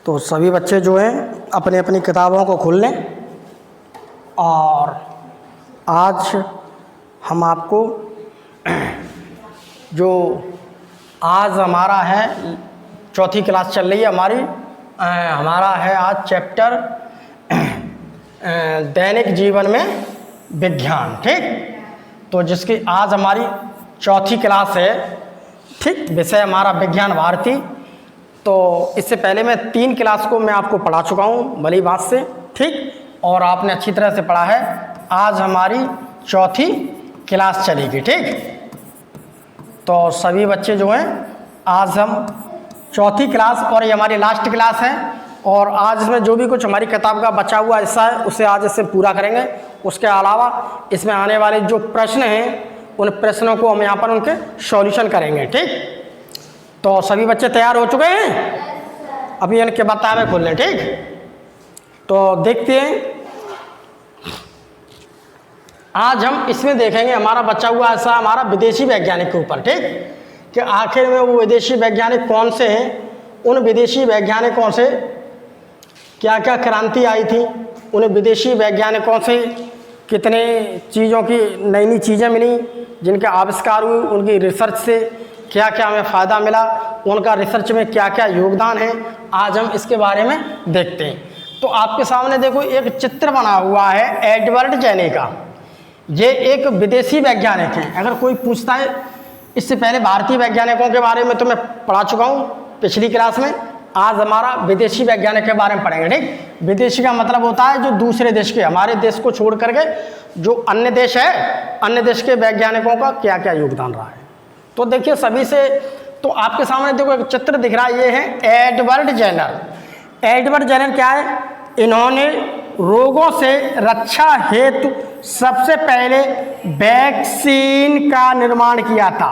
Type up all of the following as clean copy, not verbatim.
तो सभी बच्चे जो हैं अपनी अपनी किताबों को खोल लें और आज हम आपको जो आज हमारा है चौथी क्लास चल रही है हमारी, हमारा है आज चैप्टर दैनिक जीवन में विज्ञान। ठीक, तो जिसकी आज हमारी चौथी क्लास है। ठीक, विषय हमारा विज्ञान भारती। तो इससे पहले मैं 3 क्लास को मैं आपको पढ़ा चुका हूँ भली बात से। ठीक, और आपने अच्छी तरह से पढ़ा है। आज हमारी चौथी क्लास चलेगी। ठीक, तो सभी बच्चे जो हैं आज हम चौथी क्लास और ये हमारी लास्ट क्लास है, और आज इसमें जो भी कुछ हमारी किताब का बचा हुआ हिस्सा है उसे आज इससे पूरा करेंगे। उसके अलावा इसमें आने वाले जो प्रश्न हैं उन प्रश्नों को हम यहाँ पर उनके सॉल्यूशन करेंगे। ठीक, तो सभी बच्चे तैयार हो चुके हैं? अभी इनके किताबें खोल लें। ठीक, तो देखते हैं आज हम इसमें देखेंगे हमारा बचा हुआ हिस्सा हमारा विदेशी वैज्ञानिक के ऊपर। ठीक, कि आखिर में वो विदेशी वैज्ञानिक कौन से हैं, उन विदेशी वैज्ञानिकों से क्या क्या क्रांति आई थी, उन विदेशी वैज्ञानिकों से कितने चीज़ों की नई नई चीज़ें मिली, जिनके आविष्कार हुए, उनकी रिसर्च से क्या क्या हमें फ़ायदा मिला, उनका रिसर्च में क्या क्या योगदान है, आज हम इसके बारे में देखते हैं। तो आपके सामने देखो एक चित्र बना हुआ है एडवर्ड जेने का। ये एक विदेशी वैज्ञानिक है। अगर कोई पूछता है, इससे पहले भारतीय वैज्ञानिकों के बारे में तो मैं पढ़ा चुका हूँ पिछली क्लास में। आज हमारा विदेशी वैज्ञानिक के बारे में पढ़ेंगे। ठीक, विदेशी का मतलब होता है जो दूसरे देश के, हमारे देश को छोड़ करके जो अन्य देश है, अन्य देश के वैज्ञानिकों का क्या क्या योगदान रहा है। तो देखिए सभी से, तो आपके सामने देखो एक चित्र दिख रहा है, ये है एडवर्ड जेनर। एडवर्ड जेनर क्या है? इन्होंने रोगों से रक्षा हेतु सबसे पहले वैक्सीन का निर्माण किया था।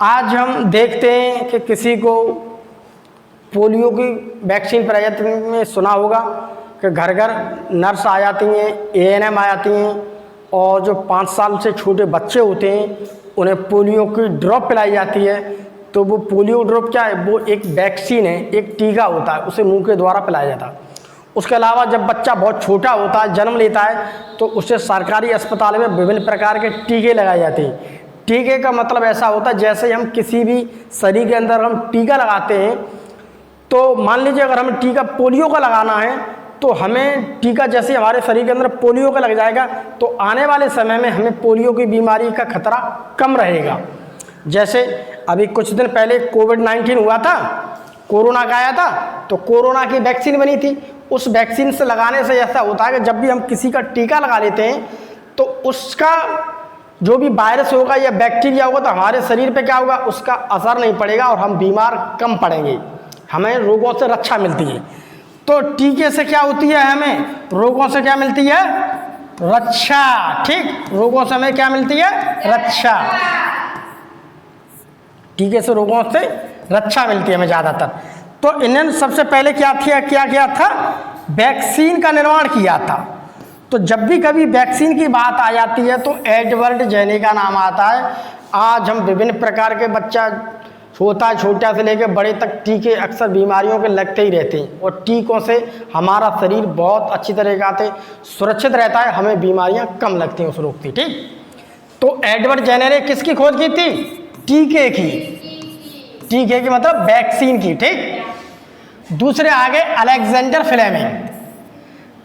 आज हम देखते हैं कि किसी को पोलियो की वैक्सीन प्रयत्न में सुना होगा कि घर घर नर्स आ जाती हैं, एएनएम आ जाती हैं, और जो 5 साल से छोटे बच्चे होते हैं उन्हें पोलियो की ड्रॉप पिलाई जाती है। तो वो पोलियो ड्रॉप क्या है? वो एक वैक्सीन है, एक टीका होता है, उसे मुंह के द्वारा पिलाया जाता है। उसके अलावा जब बच्चा बहुत छोटा होता है, जन्म लेता है, तो उसे सरकारी अस्पताल में विभिन्न प्रकार के टीके लगाए जाते हैं। टीके का मतलब ऐसा होता है जैसे हम किसी भी शरीर के अंदर हम टीका लगाते हैं, तो मान लीजिए अगर हमें टीका पोलियो का लगाना है तो हमें टीका जैसे हमारे शरीर के अंदर पोलियो का लग जाएगा तो आने वाले समय में हमें पोलियो की बीमारी का खतरा कम रहेगा। जैसे अभी कुछ दिन पहले कोविड-19 हुआ था, कोरोना का आया था, तो कोरोना की वैक्सीन बनी थी। उस वैक्सीन से लगाने से ऐसा होता है कि जब भी हम किसी का टीका लगा लेते हैं तो उसका जो भी वायरस होगा या बैक्टीरिया होगा तो हमारे शरीर पे क्या होगा, उसका असर नहीं पड़ेगा और हम बीमार कम पड़ेंगे, हमें रोगों से रक्षा मिलती है। तो टीके से क्या होती है? हमें रोगों से क्या मिलती है? रक्षा। ठीक, रोगों से हमें क्या मिलती है? रक्षा। टीके से रोगों से रक्षा मिलती है हमें ज़्यादातर। तो इन्होंने सबसे पहले क्या किया था? वैक्सीन का निर्माण किया था। तो जब भी कभी वैक्सीन की बात आ जाती है तो एडवर्ड जेने का नाम आता है। आज हम विभिन्न प्रकार के बच्चा होता है, छोटा से लेकर बड़े तक, टीके अक्सर बीमारियों के लगते ही रहते हैं, और टीकों से हमारा शरीर बहुत अच्छी तरीक़ा से सुरक्षित रहता है, हमें बीमारियां कम लगती हैं उस रोग की। ठीक, तो एडवर्ड जेने ने किसकी खोज की थी? टीके की। टीके की मतलब वैक्सीन की। ठीक, दूसरे आगे अलेक्जेंडर फ्लेमिंग।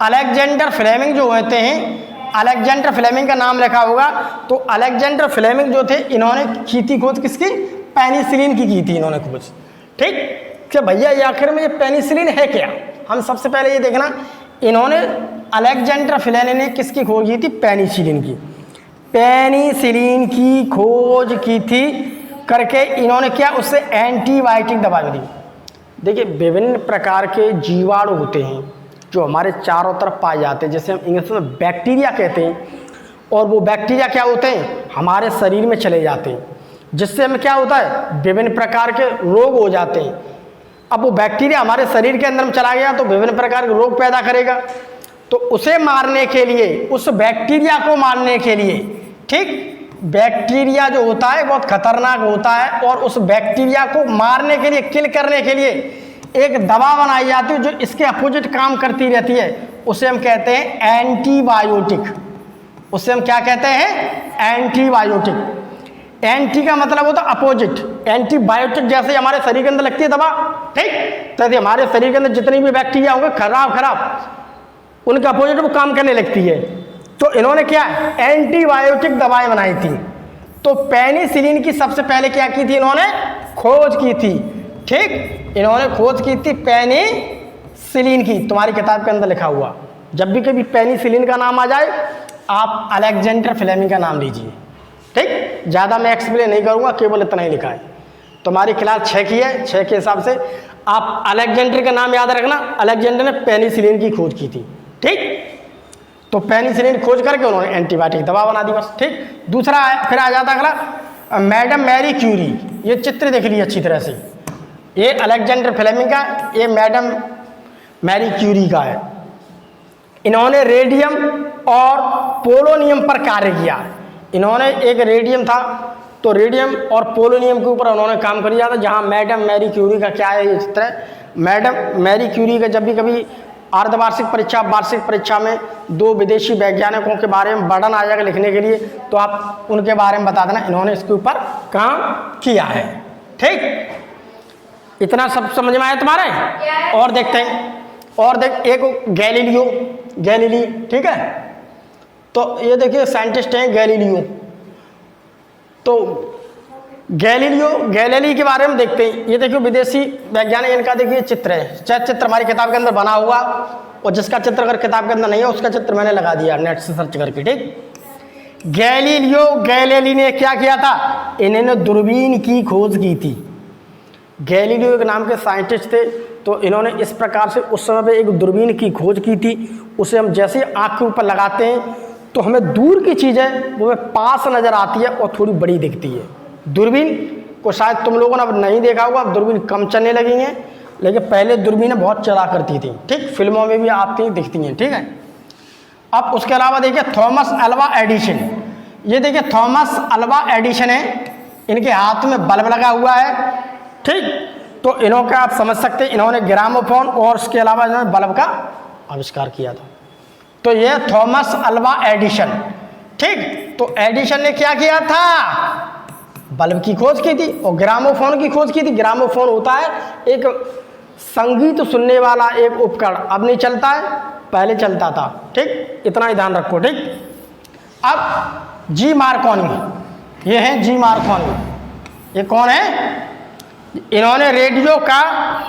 अलेक्जेंडर फ्लेमिंग जो होते हैं, अलेक्जेंडर फ्लेमिंग का नाम लिखा होगा, तो अलेक्जेंडर फ्लेमिंग जो थे इन्होंने की थी खोज किसकी? पेनिसिलिन की थी इन्होंने खोज। ठीक, कि भैया ये आखिर में ये पेनिसिलिन है क्या? हम सबसे पहले ये देखना, इन्होंने अलेक्जेंडर फ्लेमिंग ने किसकी खोज की थी? पेनिसिलिन की। पेनिसिलिन की खोज की थी करके इन्होंने क्या, उससे एंटीबायोटिक दवा दी। देखिए विभिन्न प्रकार के जीवाणु होते हैं जो हमारे चारों तरफ पाए जाते हैं, जैसे हम इंग्लिश में बैक्टीरिया कहते हैं, और वो बैक्टीरिया क्या होते हैं? हमारे शरीर में चले जाते हैं, जिससे हमें क्या होता है? विभिन्न प्रकार के रोग हो जाते हैं। अब वो बैक्टीरिया हमारे शरीर के अंदर में चला गया तो विभिन्न प्रकार के रोग पैदा करेगा। तो उसे मारने के लिए, उस बैक्टीरिया को मारने के लिए, ठीक, बैक्टीरिया जो होता है बहुत खतरनाक होता है, और उस बैक्टीरिया को मारने के लिए, किल करने के लिए एक दवा बनाई जाती है जो इसके अपोजिट काम करती रहती है, उसे हम कहते हैं एंटीबायोटिक। उसे हम क्या कहते हैं? एंटीबायोटिक। एंटी का मतलब होता है अपोजिट, एंटीबायोटिक जैसे हमारे शरीर के अंदर लगती है दवा, ठीक, तैसे हमारे शरीर के अंदर जितनी भी बैक्टीरिया होंगे खराब उनके अपोजिट वो काम करने लगती है। तो इन्होंने क्या एंटीबायोटिक दवाएं बनाई थी। तो पेनिसिलिन की सबसे पहले क्या की थी? इन्होंने खोज की थी, ठीक, इन्होंने खोज की थी पेनिसिलिन की। तुम्हारी किताब के अंदर लिखा हुआ, जब भी कभी पेनिसिलिन का नाम आ जाए आप अलेक्जेंडर फ्लेमिंग का नाम लीजिए, ठीक। ज़्यादा मैं एक्सप्लेन नहीं करूँगा, केवल इतना ही लिखा है। तुम्हारी क्लास 6 की है, 6 के हिसाब से आप अलेक्जेंडर का नाम याद रखना। अलेक्जेंडर ने पेनिसिलिन की खोज की थी, ठीक। तो पेनिसिलिन खोज करके उन्होंने एंटीबायोटिक दवा बना दी, बस, ठीक। दूसरा फिर आ जाता अगला मैडम मैरी क्यूरी। ये चित्र देख लीजिए अच्छी तरह से, ये अलेक्जेंडर फ्लेमिंग का, ये मैडम मैरी क्यूरी का है। इन्होंने रेडियम और पोलोनियम पर कार्य किया। इन्होंने एक रेडियम था तो रेडियम और पोलोनियम के ऊपर उन्होंने काम कर दिया था। जहाँ मैडम मैरी क्यूरी का क्या है, इस तरह मैडम मैरी क्यूरी का जब भी कभी अर्धवार्षिक परीक्षा, वार्षिक परीक्षा में 2 विदेशी वैज्ञानिकों के बारे में वर्णन आ जाएगा लिखने के लिए, तो आप उनके बारे में बता देना इन्होंने इसके ऊपर काम किया है, ठीक। इतना सब समझ में आया तुम्हारे? और देखते हैं, और देख, एक गैलीलियो, ठीक है। तो ये देखिए साइंटिस्ट हैं गैलीलियो। तो गैलीली के बारे में देखते हैं। ये देखिए विदेशी वैज्ञानिक, इनका देखिए चित्र है, चित्र हमारी किताब के अंदर बना हुआ, और जिसका चित्र अगर किताब के अंदर नहीं है उसका चित्र मैंने लगा दिया नेट से सर्च करके, ठीक। गैलीली ने क्या किया था? इन्होंने दूरबीन की खोज की थी। गैलीलियो एक नाम के साइंटिस्ट थे, तो इन्होंने इस प्रकार से उस समय पे एक दूरबीन की खोज की थी। उसे हम जैसे आँख के ऊपर लगाते हैं तो हमें दूर की चीज़ें वो पास नज़र आती है और थोड़ी बड़ी दिखती है। दूरबीन को शायद तुम लोगों ने अब नहीं देखा होगा, अब दूरबीन कम चलने लगी हैं, लेकिन पहले दूरबीनें बहुत चला करती थी, ठीक, फिल्मों में भी आती दिखती हैं, ठीक है। अब उसके अलावा देखिए थॉमस अल्वा एडिसन। ये देखिए थॉमस अल्वा एडिसन है, इनके हाथ में बल्ब लगा हुआ है, ठीक। तो इन्होंने आप समझ सकते हैं, इन्होंने ग्रामोफोन और उसके अलावा इन्होंने बल्ब का आविष्कार किया था। तो ये थॉमस अल्वा एडिसन, ठीक। तो एडिसन ने क्या किया था? बल्ब की खोज की थी और ग्रामोफोन की खोज की थी। ग्रामोफोन होता है एक संगीत सुनने वाला एक उपकरण, अब नहीं चलता है, पहले चलता था, ठीक। इतना ही ध्यान रखो, ठीक। अब जी मार्कोनी, ये है जी मार्कोनी। ये कौन है? इन्होंने रेडियो का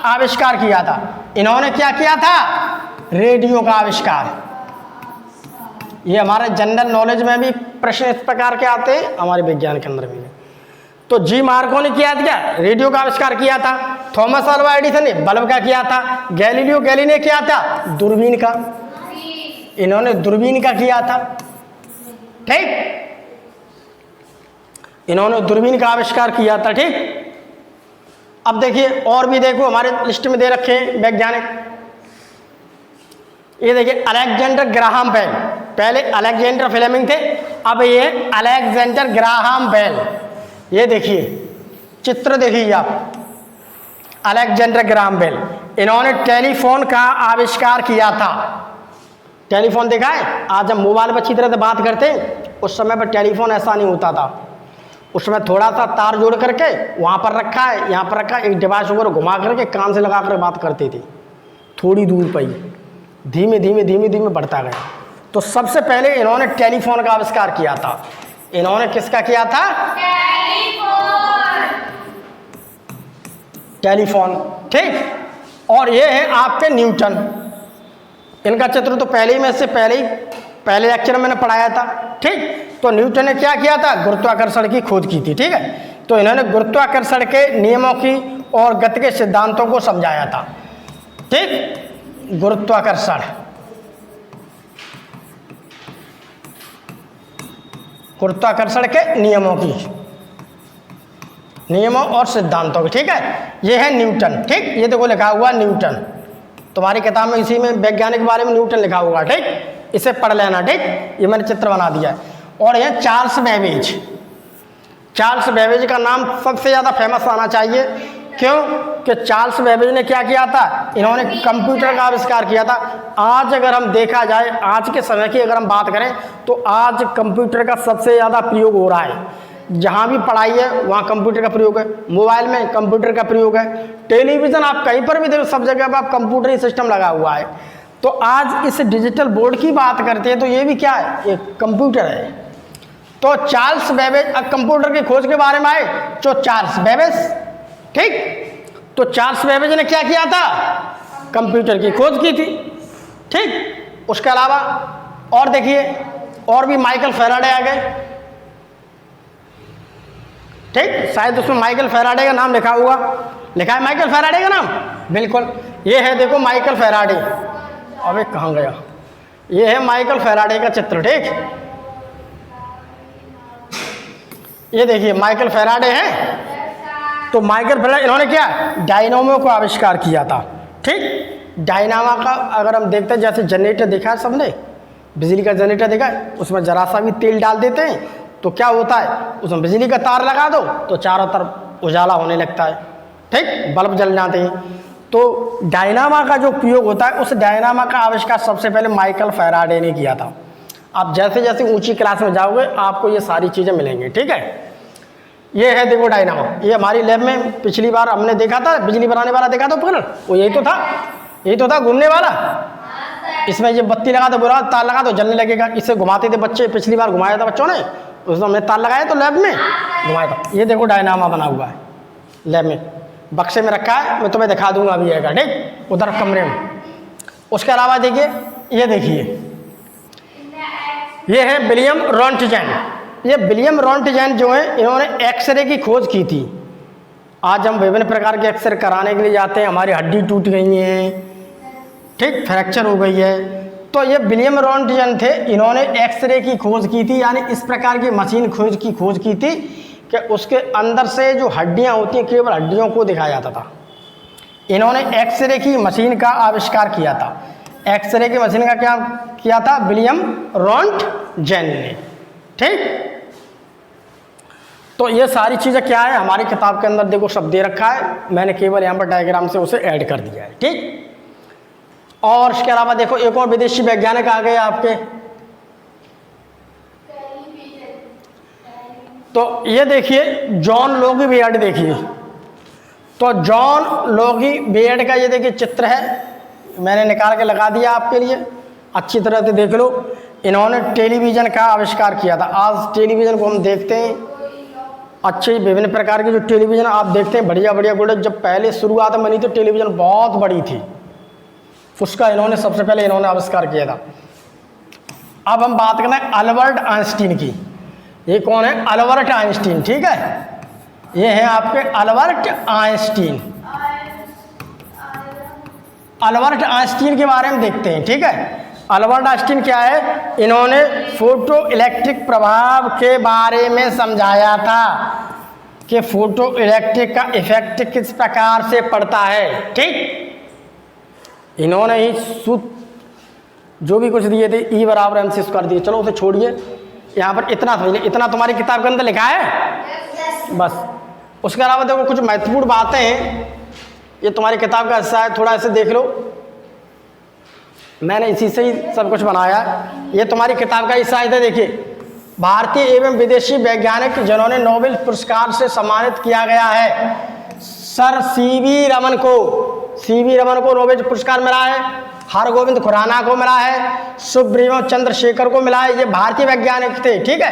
आविष्कार किया था। इन्होंने क्या किया था? रेडियो का आविष्कार। ये हमारे जनरल नॉलेज में भी प्रश्न इस प्रकार के आते हैं, हमारे विज्ञान के अंदर भी। तो जी मार्कोनी किया था, रेडियो का आविष्कार किया था। थॉमस अल्वा एडिसन ने बल्ब का किया था। गैलीलियो गैलीली ने किया था दूरबीन का, इन्होंने दूरबीन का किया था, ठीक। इन्होंने दूरबीन का आविष्कार किया था, ठीक। अब देखिए और भी देखो हमारे लिस्ट में दे रखे हैं वैज्ञानिक। ये देखिए अलेक्जेंडर ग्राहम बेल, पहले अलेक्जेंडर फ्लेमिंग थे, अब ये अलेक्जेंडर ग्राहम बेल। ये देखिए चित्र देखिए आप, अलेक्जेंडर ग्राहम बेल, इन्होंने टेलीफोन का आविष्कार किया था। टेलीफोन देखा है? आज हम मोबाइल पर अच्छी तरह से बात करते हैं, उस समय पर टेलीफोन ऐसा नहीं होता था। उसमें थोड़ा सा तार जोड़ करके वहाँ पर रखा है, यहाँ पर रखा है, एक डिवाइस ऊपर घुमा करके कान से लगा कर बात करते थे। थोड़ी दूर पर ही धीमे धीमे बढ़ता गया। तो सबसे पहले इन्होंने टेलीफोन का आविष्कार किया था। इन्होंने किसका किया था? टेलीफोन, ठीक। और ये है आपके न्यूटन। इनका चित्र तो पहले ही में से पहले लेक्चर में मैंने पढ़ाया था, ठीक। तो न्यूटन ने क्या किया था? गुरुत्वाकर्षण की खोज की थी, ठीक है। तो इन्होंने गुरुत्वाकर्षण के नियमों की और गति के सिद्धांतों को समझाया था, ठीक। गुरुत्वाकर्षण के नियमों और सिद्धांतों की, ठीक है। ये है न्यूटन, ठीक। ये देखो लिखा हुआ न्यूटन, तुम्हारी किताब में इसी में वैज्ञानिक के बारे में न्यूटन लिखा होगा, ठीक। इसे पढ़ लेना, ठीक। ये मैंने चित्र बना दिया है। और यह चार्ल्स बेबेज। चार्ल्स बेबेज का नाम सबसे ज़्यादा फेमस आना चाहिए, क्यों कि चार्ल्स बेबेज ने क्या किया था, इन्होंने कंप्यूटर का आविष्कार किया था। आज अगर हम देखा जाए, आज के समय की अगर हम बात करें तो आज कंप्यूटर का सबसे ज़्यादा प्रयोग हो रहा है। जहाँ भी पढ़ाई है वहाँ कंप्यूटर का प्रयोग है, मोबाइल में कंप्यूटर का प्रयोग है, टेलीविज़न आप कहीं पर भी देखो सब जगह पर आप कंप्यूटर ही सिस्टम लगा हुआ है। तो आज इस डिजिटल बोर्ड की बात करते हैं तो ये भी क्या है, एक कंप्यूटर है। तो चार्ल्स बेबेज कंप्यूटर की खोज के बारे में आए तो चार्ल्स बेबेज, ठीक। तो चार्ल्स बेबेज ने क्या किया था, कंप्यूटर की खोज की थी, ठीक। उसके अलावा और देखिए, और भी माइकल फैराडे आ गए, ठीक। शायद उसमें माइकल फैराडे का नाम लिखा हुआ, लिखा है माइकल फैराडे का नाम, बिल्कुल ये है, देखो माइकल फैराडे। अबे कहाँ गया, ये है माइकल फैराडे का चित्र, ठीक। ये देखिए माइकल फैराडे है। तो माइकल फैराडे इन्होंने क्या, डायनामो को आविष्कार किया था, ठीक। डायनामा का अगर हम देखते हैं, जैसे जनरेटर देखा है सबने, बिजली का जनरेटर देखा है, उसमें जरा सा भी तेल डाल देते हैं तो क्या होता है, उसमें बिजली का तार लगा दो तो चारों तरफ उजाला होने लगता है, ठीक, बल्ब जल जाते हैं। तो डायनामा का जो उपयोग होता है, उस डायनामा का आविष्कार सबसे पहले माइकल फैराडे ने किया था। आप जैसे जैसे ऊंची क्लास में जाओगे आपको ये सारी चीज़ें मिलेंगी, ठीक है। ये है देखो डायनामो, ये हमारी लैब में पिछली बार हमने देखा था, बिजली बनाने वाला देखा था उपकरण, वो यही तो था, यही तो था घूमने वाला। इसमें ये बत्ती लगा दो, बुरा तार लगा दो, जलने लगेगा। इसे घुमाते थे बच्चे, पिछली बार घुमाया था बच्चों ने, उसमें हमने तार लगाया तो लैब में घुमाया था। ये देखो डायनामा बना हुआ है लैब में, बक्से में रखा है, मैं तुम्हें दिखा दूंगा अभी आएगा, ठीक, उधर कमरे में। उसके अलावा देखिए, ये देखिए, ये है विलियम रॉन्टजन। ये विलियम रॉन्टजन जो है, इन्होंने एक्सरे की खोज की थी। आज हम विभिन्न प्रकार के एक्सरे कराने के लिए जाते हैं, हमारी हड्डी टूट गई है, ठीक, फ्रैक्चर हो गई है, तो ये विलियम रॉन्टजन थे, इन्होंने एक्सरे की खोज की थी, यानी इस प्रकार की मशीन खोज की थी कि उसके अंदर से जो हड्डियां होती हैं केवल हड्डियों को दिखाया जाता था। इन्होंने एक्सरे की मशीन का आविष्कार किया था। एक्सरे की मशीन का क्या किया था, विलियम रॉन्टजन ने, ठीक। तो ये सारी चीज़ें क्या है, हमारी किताब के अंदर देखो सब दे रखा है, मैंने केवल यहाँ पर डायग्राम से उसे ऐड कर दिया है, ठीक। और इसके अलावा देखो एक और विदेशी वैज्ञानिक आ गए आपके, तो ये देखिए जॉन लोगी बेयर्ड, देखिए तो जॉन लोगी बेयर्ड का ये देखिए चित्र है, मैंने निकाल के लगा दिया आपके लिए, अच्छी तरह से देख लो। इन्होंने टेलीविज़न का आविष्कार किया था। आज टेलीविज़न को हम देखते हैं, अच्छे विभिन्न प्रकार के जो टेलीविज़न आप देखते हैं, बढ़िया बढ़िया गुड, जब पहले शुरुआत में बनी तो टेलीविज़न बहुत बड़ी थी, उसका इन्होंने सबसे पहले इन्होंने आविष्कार किया था। अब हम बात करते हैं अल्बर्ट आइंस्टीन की। ये कौन है, अल्बर्ट आइंस्टीन, ठीक है, ये है आपके अल्बर्ट आइंस्टीन। अल्बर्ट आइंस्टीन के बारे में देखते हैं, ठीक है। अल्बर्ट आइंस्टीन क्या है, इन्होंने फोटो इलेक्ट्रिक प्रभाव के बारे में समझाया था कि फोटो इलेक्ट्रिक का इफेक्ट किस प्रकार से पड़ता है, ठीक। इन्होंने ही सूत्र जो भी कुछ दिए थे, E बराबर MC स्क्वायर दिए, चलो उसे छोड़िए, यहाँ पर इतना समझ लीजिए, इतना तुम्हारी किताब के अंदर लिखा है बस। उसके अलावा देखो कुछ महत्वपूर्ण बातें हैं, ये तुम्हारी किताब का हिस्सा है, थोड़ा इसे देख लो, मैंने इसी से ही सब कुछ बनाया। ये तुम्हारी किताब का हिस्सा है, देखिए भारतीय एवं विदेशी वैज्ञानिक जिन्होंने नोबेल पुरस्कार से सम्मानित किया गया है, सर सीवी रमन को नोबेल पुरस्कार मिला है, हरगोविंद खुराना को मिला है, सुब्रमण्यम चंद्रशेखर को मिला है, ये भारतीय वैज्ञानिक थे, ठीक है।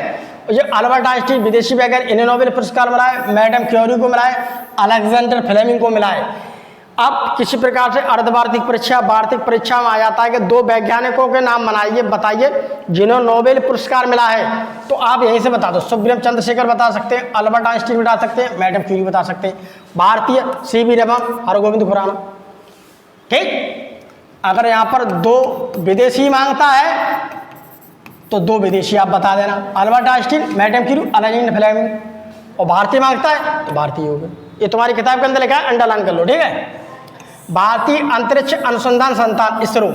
ये अल्बर्ट आइंस्टीन विदेशी वैज्ञानिक, इन्हें नोबेल पुरस्कार मिला है, मैडम क्यूरी को मिला है, अलेक्जेंडर फ्लेमिंग को मिला है। अब किसी प्रकार से अर्धवार्षिक परीक्षा, वार्षिक परीक्षा में आ जाता है कि दो वैज्ञानिकों के नाम बनाइए, बताइए जिन्होंने नोबेल पुरस्कार मिला है, तो आप यहीं से बता दो, सुब्रमण्यम चंद्रशेखर बता सकते हैं, अल्बर्ट आइंस्टीन बता सकते हैं, मैडम क्यूरी बता सकते हैं, भारतीय सीवी रमन, हरगोविंद खुराना, ठीक। अगर यहाँ पर दो विदेशी मांगता है तो दो विदेशी आप बता देना, Albert Einstein, madam Curie, Alexander Fleming, और भारतीय मांगता है तो भारतीय हो गए। ये तुम्हारी किताब के अंदर लिखा है, अंडरलाइन कर लो, ठीक है। भारतीय अंतरिक्ष अनुसंधान संस्थान इसरो,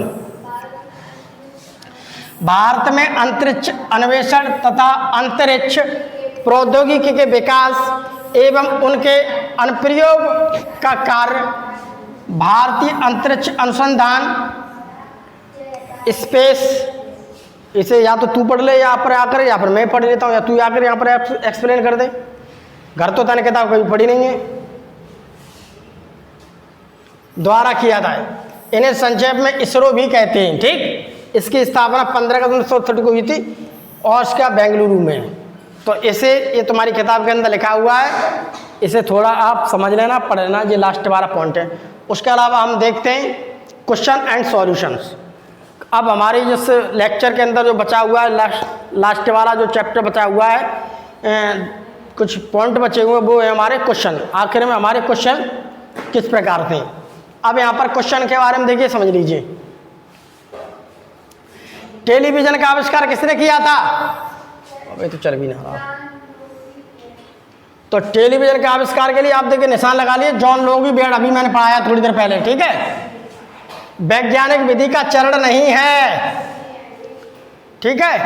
भारत में अंतरिक्ष अन्वेषण तथा अंतरिक्ष प्रौद्योगिकी के विकास एवं उनके अनुप्रयोग का कार्य भारतीय अंतरिक्ष अनुसंधान स्पेस, इसे या तो तू पढ़ ले या पर आकर, या फिर मैं पढ़ लेता हूँ, या तू आकर यहाँ पर एक्सप्लेन कर दे। घर तो तने किताब कभी पढ़ी नहीं है। द्वारा किया था, इन्हें संक्षेप में इसरो भी कहते हैं। ठीक, इसकी स्थापना 15 अगस्त 1968 को हुई थी और इसका बेंगलुरु में है। तो इसे, ये तुम्हारी किताब के अंदर लिखा हुआ है, इसे थोड़ा आप समझ लेना, पढ़ लेना, ये लास्ट वाला पॉइंट है। उसके अलावा हम देखते हैं क्वेश्चन एंड सॉल्यूशंस। अब हमारे जिस लेक्चर के अंदर जो बचा हुआ है, लास्ट वाला जो चैप्टर बचा हुआ है, कुछ पॉइंट बचे हुए, वो है हमारे क्वेश्चन। आखिर में हमारे क्वेश्चन किस प्रकार थे। अब यहाँ पर क्वेश्चन के बारे में देखिए, समझ लीजिए। टेलीविजन का आविष्कार किसने किया था? अबे तो चल भी ना रहा। तो टेलीविजन के आविष्कार के लिए आप देखिए निशान लगा लिए, जॉन लोगी बेड, अभी मैंने पढ़ाया थोड़ी देर पहले। ठीक है, वैज्ञानिक विधि का चरण नहीं है। ठीक है,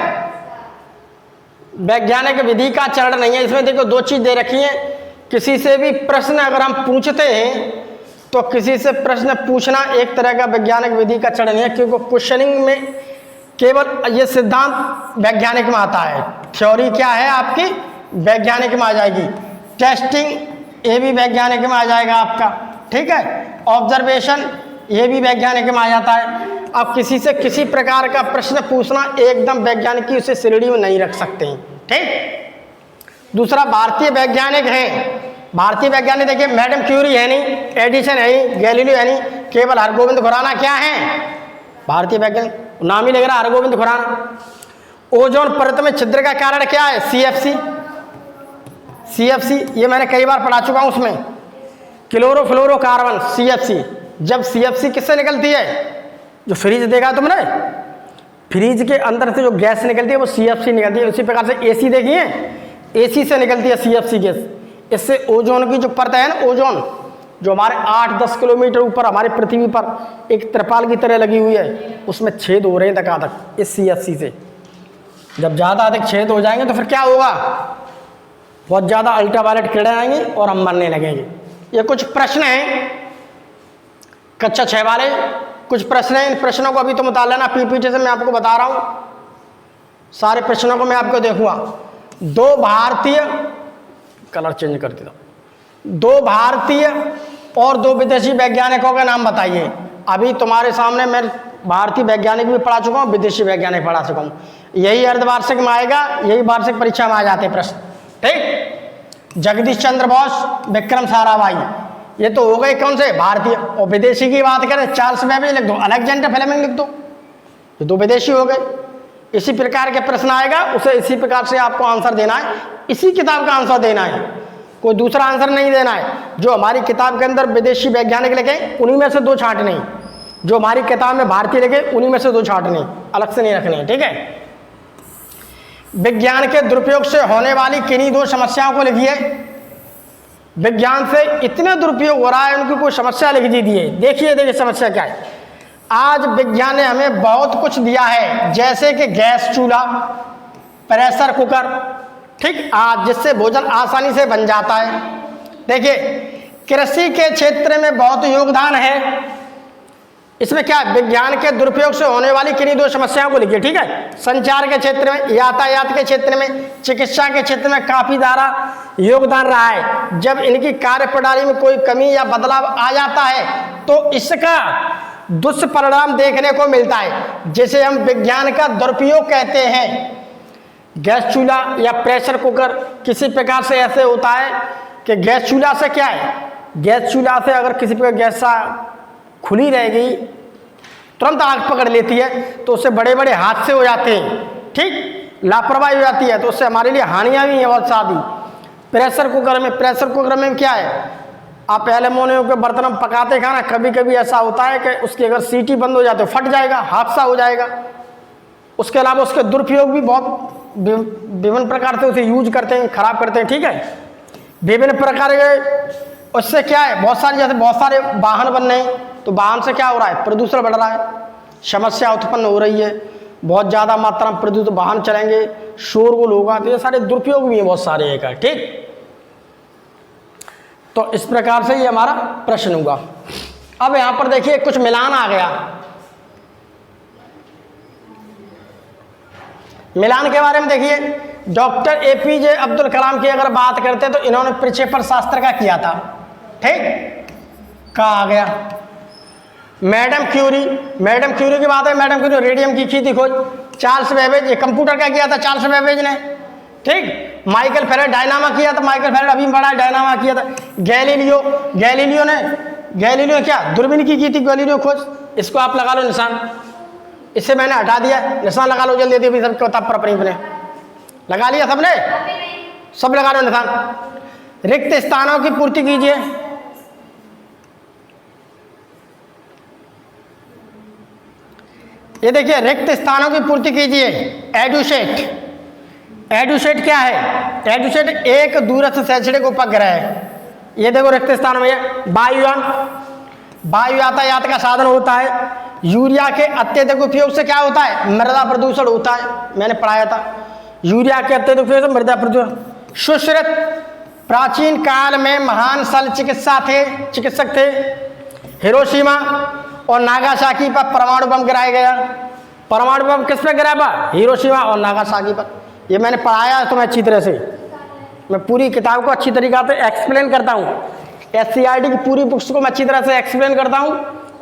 वैज्ञानिक विधि का चरण नहीं है। इसमें देखो दो चीज दे रखी है। किसी से भी प्रश्न अगर हम पूछते हैं तो किसी से प्रश्न पूछना एक तरह का वैज्ञानिक विधि का चरण है, क्योंकि क्वेश्चनिंग में केवल ये सिद्धांत वैज्ञानिक में आता है। थ्योरी क्या है आपकी, वैज्ञानिक में आ जाएगी। टेस्टिंग ये भी वैज्ञानिक में आ जाएगा आपका। ठीक है, ऑब्जर्वेशन ये भी वैज्ञानिक में आ जाता है। अब किसी से किसी प्रकार का प्रश्न पूछना एकदम वैज्ञानिक की उसे श्रेणी में नहीं रख सकते हैं। ठीक, दूसरा भारतीय वैज्ञानिक हैं। भारतीय वैज्ञानिक देखिए, मैडम क्यूरी है नहीं, एडिसन है नहीं, गैलीलियो है नहीं, केवल हरगोविंद खुराना क्या है भारतीय वैज्ञानिक, नाम ही लग रहा हरगोविंद खुराना। ओजोन परत में छिद्र का कारण क्या है? सीएफसी। सीएफसी ये मैंने कई बार पढ़ा चुका हूं, उसमें क्लोरोफ्लोरोकार्बन, सीएफसी। जब सीएफसी किससे निकलती है? जो फ्रिज देखा तुमने, फ्रिज के अंदर से जो गैस निकलती है वो सीएफसी निकलती है। उसी प्रकार से एसी देखिए, एसी से निकलती है सीएफसी गैस। इससे ओजोन की जो परत है ना, ओजोन जो हमारे 8-10 किलोमीटर ऊपर हमारी पृथ्वी पर एक त्रिपाल की तरह लगी हुई है, उसमें छेद हो रहे हैं धकाधक इस सीएफसी से। जब ज़्यादा अधिक छेद हो जाएंगे तो फिर क्या होगा? बहुत ज़्यादा अल्ट्रावायलेट किरणें आएंगी और हम मरने लगेंगे। ये कुछ प्रश्न हैं कक्षा 6 वाले, कुछ प्रश्न हैं। इन प्रश्नों को अभी तो बता लेना, पीपीटी से मैं आपको बता रहा हूँ। सारे प्रश्नों को मैं आपको देखूंगा। दो भारतीय, कलर चेंज कर देता, दो भारतीय और दो विदेशी वैज्ञानिकों के नाम बताइए। अभी तुम्हारे सामने मैं भारतीय वैज्ञानिक भी पढ़ा चुका हूँ, विदेशी वैज्ञानिक पढ़ा चुका हूँ। यही अर्धवार्षिक में आएगा, यही वार्षिक परीक्षा में आ जाते प्रश्न। ठीक, जगदीश चंद्र बोस, विक्रम साराभाई, ये तो हो गए कौन से भारतीय। और विदेशी की बात करें, चार्ल्स बेबेज लिख दो, अलेक्जेंडर फ्लेमिंग लिख दो, ये दो विदेशी हो गए। इसी प्रकार के प्रश्न आएगा, उसे इसी प्रकार से आपको आंसर देना है, इसी किताब का आंसर देना है, कोई दूसरा आंसर नहीं देना है। जो हमारी किताब के अंदर विदेशी वैज्ञानिक लिखे उन्हीं में से दो छांटने, जो हमारी किताब में भारतीय लिखे उन्हीं में से दो छांटने, अलग से नहीं रखने। ठीक है, विज्ञान के दुरुपयोग से होने वाली किन्हीं दो समस्याओं को लिखिए। विज्ञान से इतने दुरुपयोग हो रहा है, उनकी कोई समस्या लिख दीजिए। देखिए समस्या क्या है। आज विज्ञान ने हमें बहुत कुछ दिया है, जैसे कि गैस चूल्हा, प्रेशर कुकर, ठीक, आज जिससे भोजन आसानी से बन जाता है। देखिए, कृषि के क्षेत्र में बहुत योगदान है। इसमें क्या है, विज्ञान के दुरुपयोग से होने वाली किन्हीं दो समस्याओं को लिखिए। ठीक है, संचार के क्षेत्र में, यातायात के क्षेत्र में, चिकित्सा के क्षेत्र में काफी ज़्यादा योगदान रहा है। जब इनकी कार्यप्रणाली में कोई कमी या बदलाव आ जाता है तो इसका दुष्परिणाम देखने को मिलता है, जिसे हम विज्ञान का दुरुपयोग कहते हैं। गैस चूल्हा या प्रेशर कुकर किसी प्रकार से ऐसे होता है कि गैस चूल्हा से क्या है, गैस चूल्हा से अगर किसी प्रकार गैस खुली रहेगी, तुरंत आग पकड़ लेती है, तो उससे बड़े बड़े हादसे हो जाते हैं। ठीक, लापरवाही हो जाती है, तो उससे हमारे लिए हानियां भी हैं बहुत सारी। प्रेशर कुकर में क्या है, आप एल्युमिनियम के बर्तन में पकाते खाना, कभी कभी ऐसा होता है कि उसकी अगर सीटी बंद हो जाए तो फट जाएगा, हादसा हो जाएगा। उसके अलावा उसके दुरुपयोग भी बहुत विभिन्न प्रकार से उसे यूज करते हैं, खराब करते हैं। ठीक है, विभिन्न प्रकार के उससे क्या है, बहुत सारे जैसे बहुत सारे वाहन बन रहे हैं, तो वाहन से क्या हो रहा है, प्रदूषण बढ़ रहा है, समस्या उत्पन्न हो रही है। बहुत ज़्यादा मात्रा में प्रदूषित वाहन चलेंगे, शोरगुल होगा, तो ये सारे दुरुपयोग भी हैं बहुत सारे एक है। ठीक, तो इस प्रकार से ये हमारा प्रश्न हुआ। अब यहां पर देखिए कुछ मिलान आ गया। मिलान के बारे में देखिए, डॉक्टर एपीजे अब्दुल कलाम की अगर बात करते तो इन्होंने प्रक्षेपण शास्त्र का किया था, ठीक, का आ गया। मैडम क्यूरी की बात है, मैडम क्यूरी रेडियम की थी खोज। चार्ल्स बेबेज, ये कंप्यूटर का किया था चार्ल्स बेबेज ने, ठीक। माइकल फेराडे डायनामा किया था, माइकल फेराडे अभी बड़ा डायनामा किया था। गैलीलियो ने क्या दूरबीन की थी, गैलीलियो खोज। इसको आप लगा लो निशान, इससे मैंने हटा दिया, निशान लगा लो जल्दी जल्दी, सब किताब पर अपने लगा लिया सबने, सब लगा लो निशान। रिक्त स्थानों की पूर्ति कीजिए। ये देखिए रिक्त स्थानों की पूर्ति कीजिए। एडुसेट क्या है? एडुसेट एक दूरस्थ शैक्षणिक उपग्रह है। ये देखो रिक्त स्थान में वायु यातायात का साधन होता है। यूरिया के अत्यधिक उपयोग से क्या होता है? मृदा प्रदूषण होता है, मैंने पढ़ाया था। यूरिया के अत्यधिक उपयोग से मृदा प्रदूषण। सुश्रुत प्राचीन काल में महान शल्य चिकित्सक थे। हिरोशिमा और नागासाकी पर परमाणु बम गिराया गया। परमाणु बम किस पे गिराया? हिरोशिमा और नागासाकी पर। ये मैंने पढ़ाया है तुम्हें अच्छी तरह से, मैं पूरी किताब को अच्छी तरीक़ा से एक्सप्लेन करता हूँ। SCRT की पूरी बुक्स को मैं अच्छी तरह से एक्सप्लेन करता हूँ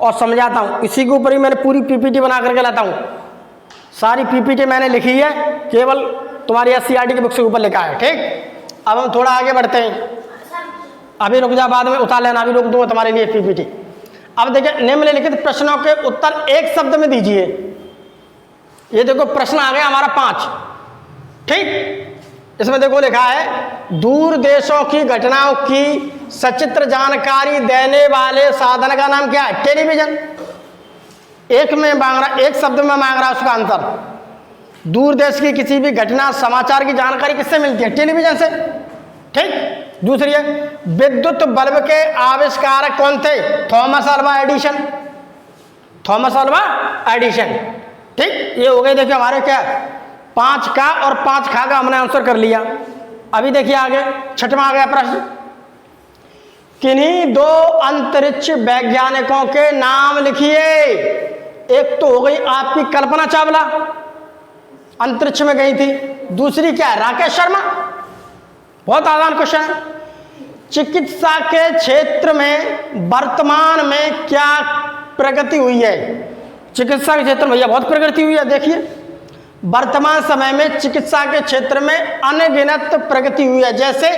और समझाता हूँ। इसी के ऊपर ही मैंने पूरी PPT बना करके लाता हूँ। सारी PPT मैंने लिखी है, केवल तुम्हारी SCRT की बुक्स के ऊपर लिखा है, ठीक। अब हम थोड़ा आगे बढ़ते हैं। अभी रुक जा, बाद में उतार लेना, अभी रोक दूंगा तुम्हारे लिए PPT। अब देखिए निम्नलिखित प्रश्नों के उत्तर एक शब्द में दीजिए। ये देखो प्रश्न आ गया हमारा 5, ठीक। इसमें देखो लिखा है दूर देशों की घटनाओं की सचित्र जानकारी देने वाले साधन का नाम क्या है? टेलीविजन। एक शब्द में मांग रहा है उसका आंसर। दूर देश की किसी भी घटना समाचार की जानकारी किससे मिलती है? टेलीविजन से, ठीक। दूसरी है विद्युत बल्ब के आविष्कारक कौन थे? थॉमस अल्वा एडिशन, ठीक। ये हो गए देखिए हमारे क्या 5 का और 5 खा का हमने आंसर कर लिया। अभी देखिए आगे 6वां आ गया प्रश्न। किन्हीं 2 अंतरिक्ष वैज्ञानिकों के नाम लिखिए। एक तो हो गई आपकी कल्पना चावला, अंतरिक्ष में गई थी। दूसरी क्या है? राकेश शर्मा। बहुत आसान क्वेश्चन है। चिकित्सा के क्षेत्र में वर्तमान में क्या प्रगति हुई है? चिकित्सा के क्षेत्र में भैया बहुत प्रगति हुई है। देखिए वर्तमान समय में चिकित्सा के क्षेत्र में अनगिनत प्रगति हुई है, जैसे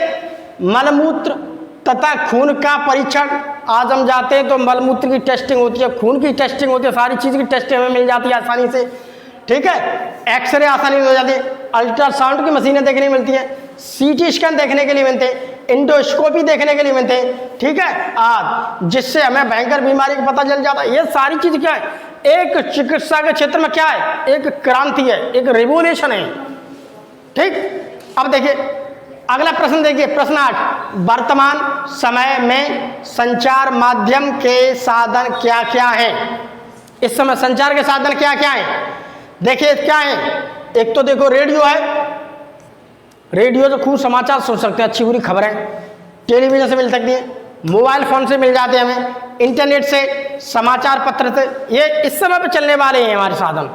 मलमूत्र तथा खून का परीक्षण। आज हम जाते हैं तो मलमूत्र की टेस्टिंग होती है, खून की टेस्टिंग होती है, सारी चीज़ की टेस्टिंग हमें मिल जाती है आसानी से, ठीक है। एक्सरे आसानी से हो जाती है, अल्ट्रासाउंड की मशीनें देखने मिलती है, CT स्कैन देखने के लिए मिलते हैं, इंडोस्कोपी देखने के लिए मिलते हैं, ठीक है। आज जिससे हमें भयंकर बीमारी का पता चल जाता है। ये सारी चीज़ क्या है? एक चिकित्सा के क्षेत्र में क्या है? एक क्रांति है, एक रिवोल्यूशन है, ठीक। अब देखिए अगला प्रश्न, देखिए प्रश्न 8। वर्तमान समय में संचार माध्यम के साधन क्या क्या हैं? इस समय संचार के साधन क्या क्या हैं? देखिए क्या है? एक तो देखो रेडियो है, रेडियो से खूब समाचार सुन सकते हैं, अच्छी बुरी खबरें। टेलीविजन से मिल सकती है, मोबाइल फोन से मिल जाते हैं हमें, इंटरनेट से, समाचार पत्र से। ये इस समय पे चलने वाले हैं हमारे साधन।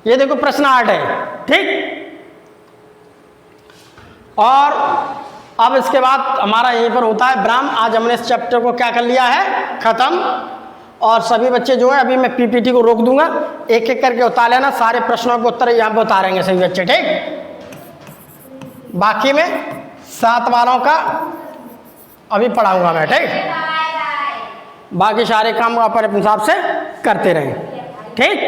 ये देखो प्रश्न 8 है, ठीक। और अब इसके बाद हमारा यहीं पर होता है विराम। आज हमने इस चैप्टर को क्या कर लिया है? खत्म। और सभी बच्चे जो है, अभी मैं PPT को रोक दूंगा, एक एक करके उतार लेना। सारे प्रश्नों के उत्तर यहाँ पे उतारेंगे सभी बच्चे, ठीक। बाकी में 7 वालों का अभी पढ़ाऊंगा मैं, ठीक। बाकी सारे काम अपने हिसाब से करते रहें, ठीक।